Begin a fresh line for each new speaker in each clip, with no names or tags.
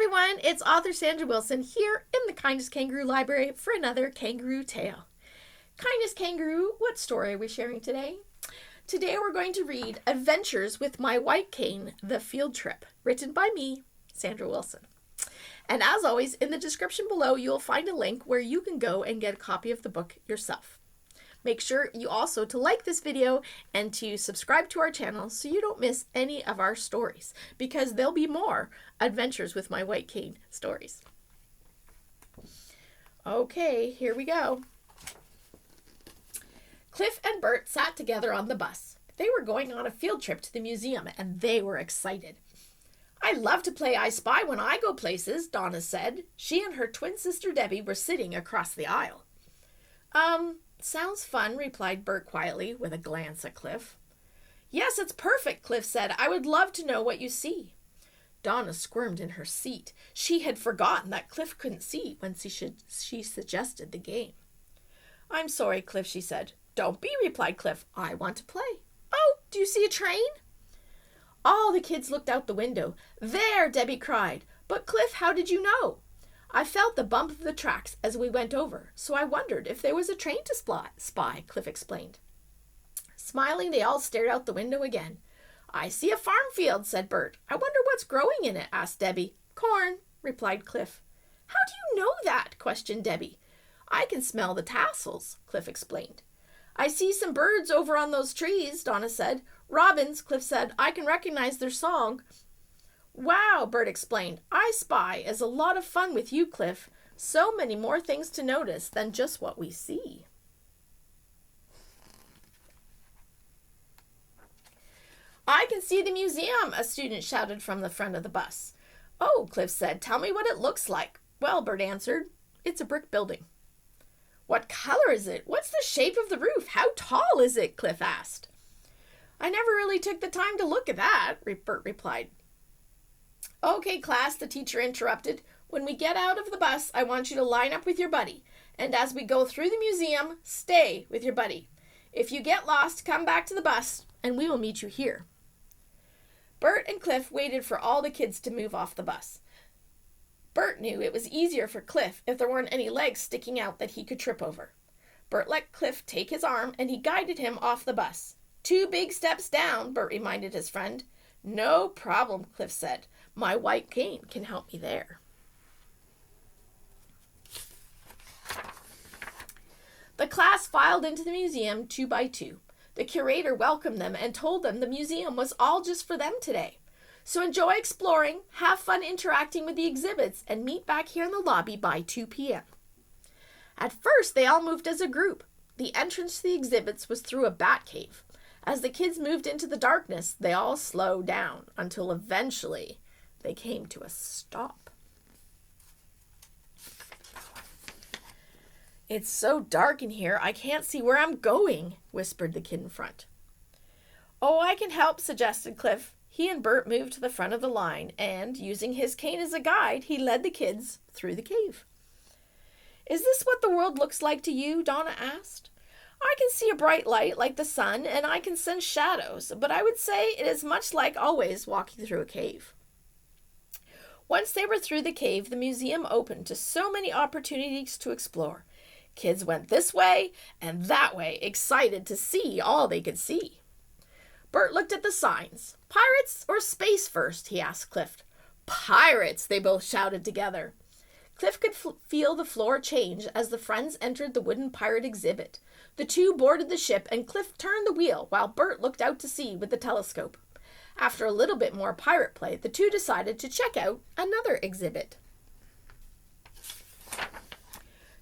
everyone, it's author Sandra Wilson here in the Kindness Kangaroo Library for another Kangaroo tale. Kindness Kangaroo, what story are we sharing today? Today we're going to read Adventures with My White Cane, The Field Trip, written by me, Sandra Wilson. And as always, in the description below, you'll find a link where you can go and get a copy of the book yourself. Make sure you also to like this video and to subscribe to our channel so you don't miss any of our stories, because there'll be more Adventures with My White Cane stories. Okay, here we go. Cliff and Burt sat together on the bus. They were going on a field trip to the museum and they were excited. "I love to play I Spy when I go places," Donna said. She and her twin sister Debbie were sitting across the aisle. Sounds fun," replied Burt quietly, with a glance at Cliff. "Yes, it's perfect," Cliff said. "I would love to know what you see." Donna squirmed in her seat. She had forgotten that Cliff couldn't see when she suggested the game. "I'm sorry, Cliff," she said. "Don't be," replied Cliff. "I want to play." "Oh, do you see a train?" All the kids looked out the window. "There!" Debbie cried. "But Cliff, how did you know?" "I felt the bump of the tracks as we went over, so I wondered if there was a train to spy," Cliff explained. Smiling, they all stared out the window again. "I see a farm field," said Bert. "I wonder what's growing in it," asked Debbie. "Corn," replied Cliff. "How do you know that?" questioned Debbie. "I can smell the tassels," Cliff explained. "I see some birds over on those trees," Donna said. "Robins," Cliff said. "I can recognize their song." "Wow," Bert explained. "I Spy is a lot of fun with you, Cliff. So many more things to notice than just what we see." "I can see the museum," a student shouted from the front of the bus. "Oh," Cliff said. "Tell me what it looks like." "Well," Bert answered, "it's a brick building." "What color is it? What's the shape of the roof? How tall is it?" Cliff asked. "I never really took the time to look at that," Bert replied. "Okay, class," the teacher interrupted. "When we get out of the bus, I want you to line up with your buddy. And as we go through the museum, stay with your buddy. If you get lost, come back to the bus, and we will meet you here." Bert and Cliff waited for all the kids to move off the bus. Bert knew it was easier for Cliff if there weren't any legs sticking out that he could trip over. Bert let Cliff take his arm, and he guided him off the bus. "2 big steps down," Bert reminded his friend. "No problem," Cliff said. "My white cane can help me there." The class filed into the museum 2 by 2. The curator welcomed them and told them the museum was all just for them today. So enjoy exploring, have fun interacting with the exhibits, and meet back here in the lobby by 2 p.m. At first, they all moved as a group. The entrance to the exhibits was through a bat cave. As the kids moved into the darkness, they all slowed down until eventually they came to a stop. "It's so dark in here, I can't see where I'm going," whispered the kid in front. "Oh, I can help," suggested Cliff. He and Bert moved to the front of the line, and, using his cane as a guide, he led the kids through the cave. "Is this what the world looks like to you?" Donna asked. "I can see a bright light like the sun, and I can sense shadows, but I would say it is much like always walking through a cave." Once they were through the cave, the museum opened to so many opportunities to explore. Kids went this way and that way, excited to see all they could see. Bert looked at the signs. "Pirates or space first?" he asked Cliff. "Pirates!" they both shouted together. Cliff could feel the floor change as the friends entered the wooden pirate exhibit. The two boarded the ship, and Cliff turned the wheel while Bert looked out to sea with the telescope. After a little bit more pirate play, the two decided to check out another exhibit.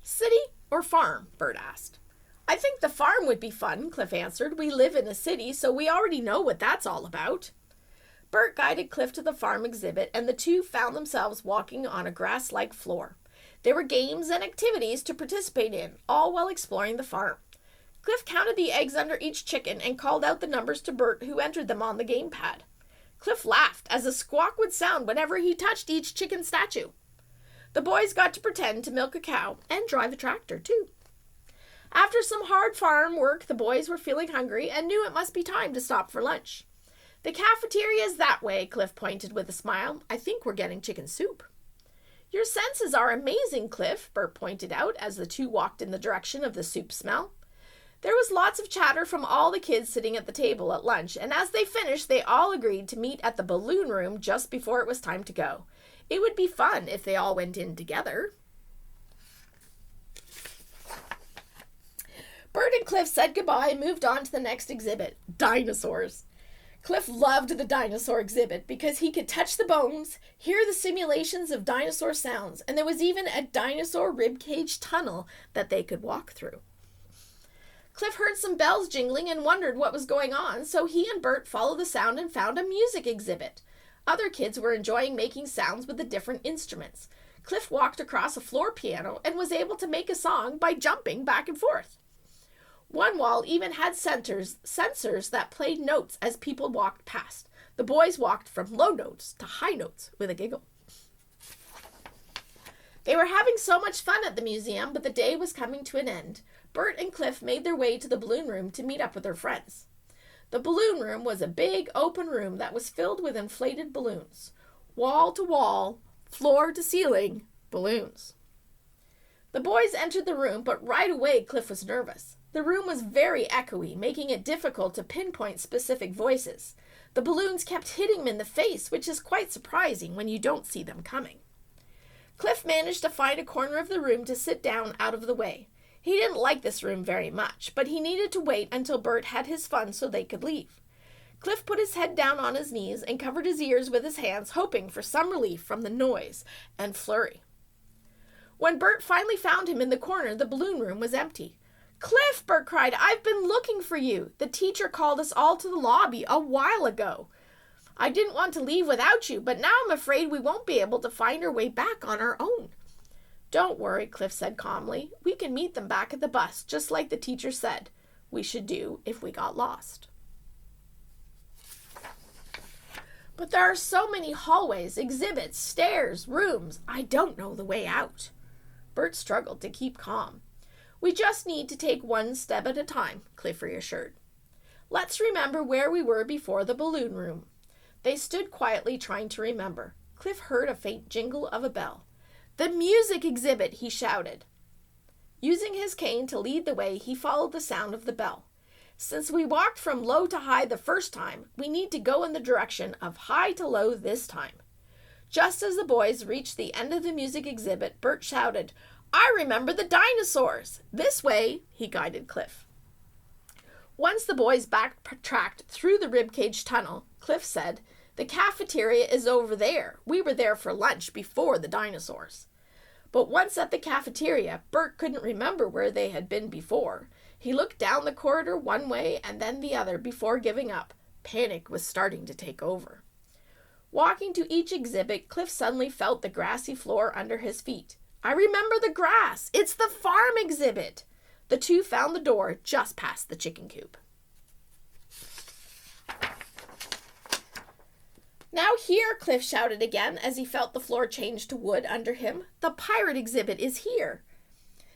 "City or farm?" Bert asked. "I think the farm would be fun," Cliff answered. "We live in a city, so we already know what that's all about." Bert guided Cliff to the farm exhibit, and the two found themselves walking on a grass-like floor. There were games and activities to participate in, all while exploring the farm. Cliff counted the eggs under each chicken and called out the numbers to Bert, who entered them on the gamepad. Cliff laughed, as a squawk would sound whenever he touched each chicken statue. The boys got to pretend to milk a cow and drive a tractor, too. After some hard farm work, the boys were feeling hungry and knew it must be time to stop for lunch. "The cafeteria is that way," Cliff pointed with a smile. "I think we're getting chicken soup." Your senses are amazing, Cliff, Burt pointed out as the two walked in the direction of the soup smell. There was lots of chatter from all the kids sitting at the table at lunch, and as they finished, they all agreed to meet at the balloon room just before it was time to go. It would be fun if they all went in together. Burt and Cliff said goodbye and moved on to the next exhibit, dinosaurs. Cliff loved the dinosaur exhibit because he could touch the bones, hear the simulations of dinosaur sounds, and there was even a dinosaur ribcage tunnel that they could walk through. Cliff heard some bells jingling and wondered what was going on, so he and Burt followed the sound and found a music exhibit. Other kids were enjoying making sounds with the different instruments. Cliff walked across a floor piano and was able to make a song by jumping back and forth. One wall even had sensors that played notes as people walked past. The boys walked from low notes to high notes with a giggle. They were having so much fun at the museum, but the day was coming to an end. Burt and Cliff made their way to the balloon room to meet up with their friends. The balloon room was a big open room that was filled with inflated balloons. Wall to wall, floor to ceiling, balloons. The boys entered the room, but right away Cliff was nervous. The room was very echoey, making it difficult to pinpoint specific voices. The balloons kept hitting him in the face, which is quite surprising when you don't see them coming. Cliff managed to find a corner of the room to sit down out of the way. He didn't like this room very much, but he needed to wait until Burt had his fun so they could leave. Cliff put his head down on his knees and covered his ears with his hands, hoping for some relief from the noise and flurry. When Burt finally found him in the corner, the balloon room was empty. "Cliff," Burt cried, "I've been looking for you. The teacher called us all to the lobby a while ago. I didn't want to leave without you, but now I'm afraid we won't be able to find our way back on our own." "Don't worry," Cliff said calmly. "We can meet them back at the bus, just like the teacher said we should do if we got lost." "But there are so many hallways, exhibits, stairs, rooms. I don't know the way out." Burt struggled to keep calm. "We just need to take one step at a time," Cliff reassured. "Let's remember where we were before the balloon room." They stood quietly trying to remember. Cliff heard a faint jingle of a bell. "The music exhibit," he shouted. Using his cane to lead the way, he followed the sound of the bell. "Since we walked from low to high the first time, we need to go in the direction of high to low this time." Just as the boys reached the end of the music exhibit, Burt shouted, "I remember the dinosaurs! This way," he guided Cliff. Once the boys backtracked through the ribcage tunnel, Cliff said, "The cafeteria is over there. We were there for lunch before the dinosaurs." But once at the cafeteria, Burt couldn't remember where they had been before. He looked down the corridor one way and then the other before giving up. Panic was starting to take over. Walking to each exhibit, Cliff suddenly felt the grassy floor under his feet. "I remember the grass. It's the farm exhibit." The two found the door just past the chicken coop. "Now here," Cliff shouted again as he felt the floor change to wood under him. "The pirate exhibit is here."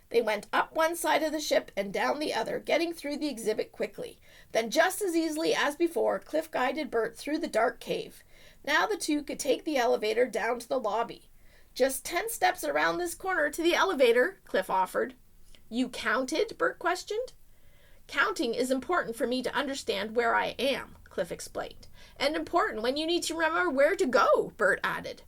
They went up one side of the ship and down the other, getting through the exhibit quickly. Then just as easily as before, Cliff guided Burt through the dark cave. Now the two could take the elevator down to the lobby. "Just 10 steps around this corner to the elevator," Cliff offered. "You counted?" Burt questioned. "Counting is important for me to understand where I am," Cliff explained. "And important when you need to remember where to go," Burt added.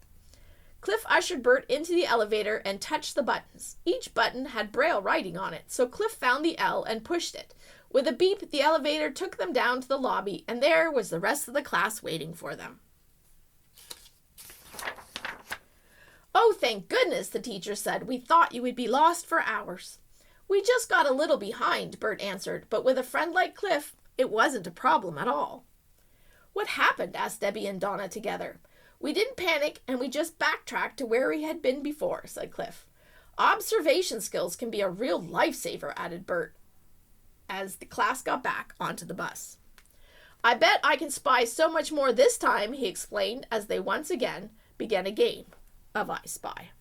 Cliff ushered Burt into the elevator and touched the buttons. Each button had Braille writing on it, so Cliff found the L and pushed it. With a beep, the elevator took them down to the lobby, and there was the rest of the class waiting for them. "Oh, thank goodness," the teacher said. "We thought you would be lost for hours." "We just got a little behind," Burt answered, "but with a friend like Cliff, it wasn't a problem at all." "What happened?" asked Debbie and Donna together. "We didn't panic, and we just backtracked to where we had been before," said Cliff. "Observation skills can be a real lifesaver," added Burt, as the class got back onto the bus. "I bet I can spy so much more this time," he explained as they once again began a game of I Spy.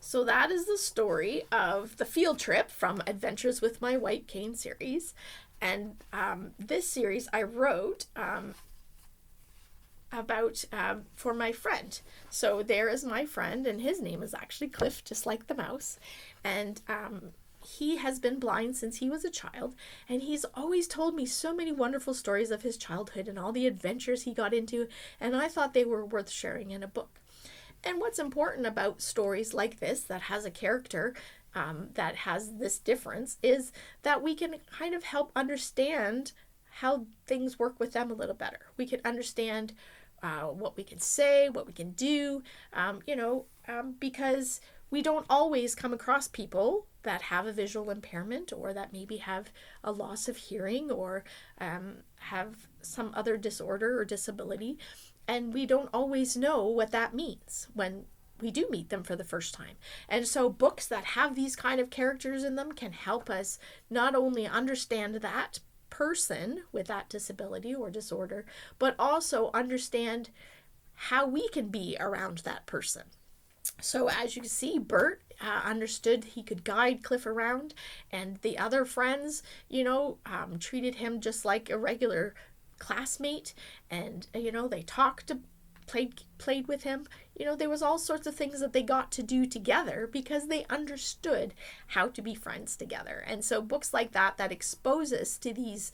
So that is the story of the field trip from Adventures with My White Cane series. And this series I wrote about for my friend. So there is my friend, and his name is actually Cliff, just like the mouse. And he has been blind since he was a child, and he's always told me so many wonderful stories of his childhood and all the adventures he got into, and I thought they were worth sharing in a book. And what's important about stories like this that has a character that has this difference is that we can kind of help understand how things work with them a little better. We can understand what we can say, what we can do, because we don't always come across people that have a visual impairment or that maybe have a loss of hearing or have some other disorder or disability. And we don't always know what that means when we do meet them for the first time. And so books that have these kind of characters in them can help us not only understand that person with that disability or disorder, but also understand how we can be around that person. So as you can see, Bert understood he could guide Cliff around, and the other friends, treated him just like a regular classmate, and they talked to played with him. There was all sorts of things that they got to do together because they understood how to be friends together. And so books like that expose us to these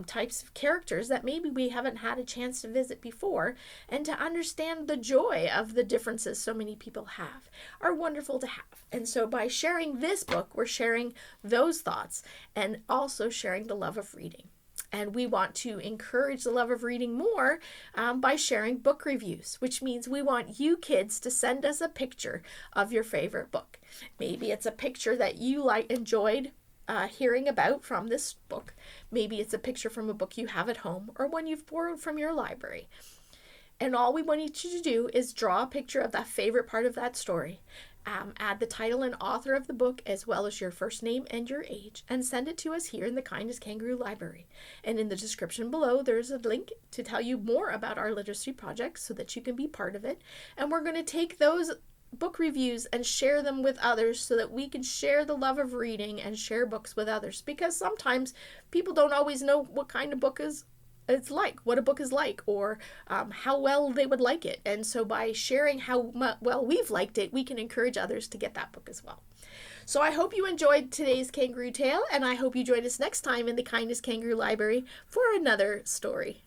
types of characters that maybe we haven't had a chance to visit before, and to understand the joy of the differences so many people have are wonderful to have. And so by sharing this book, we're sharing those thoughts and also sharing the love of reading. And we want to encourage the love of reading more by sharing book reviews, which means we want you kids to send us a picture of your favorite book. Maybe it's a picture that you enjoyed hearing about from this book. Maybe it's a picture from a book you have at home or one you've borrowed from your library. And all we want you to do is draw a picture of that favorite part of that story. Add the title and author of the book as well as your first name and your age, and send it to us here in the Kindness Kangaroo Library. And in the description below, there's a link to tell you more about our literacy project so that you can be part of it. And we're going to take those book reviews and share them with others so that we can share the love of reading and share books with others, because sometimes people don't always know what kind of book what a book is like, or how well they would like it. And so by sharing how well we've liked it, we can encourage others to get that book as well. So I hope you enjoyed today's Kangaroo Tale, and I hope you join us next time in the Kindness Kangaroo Library for another story.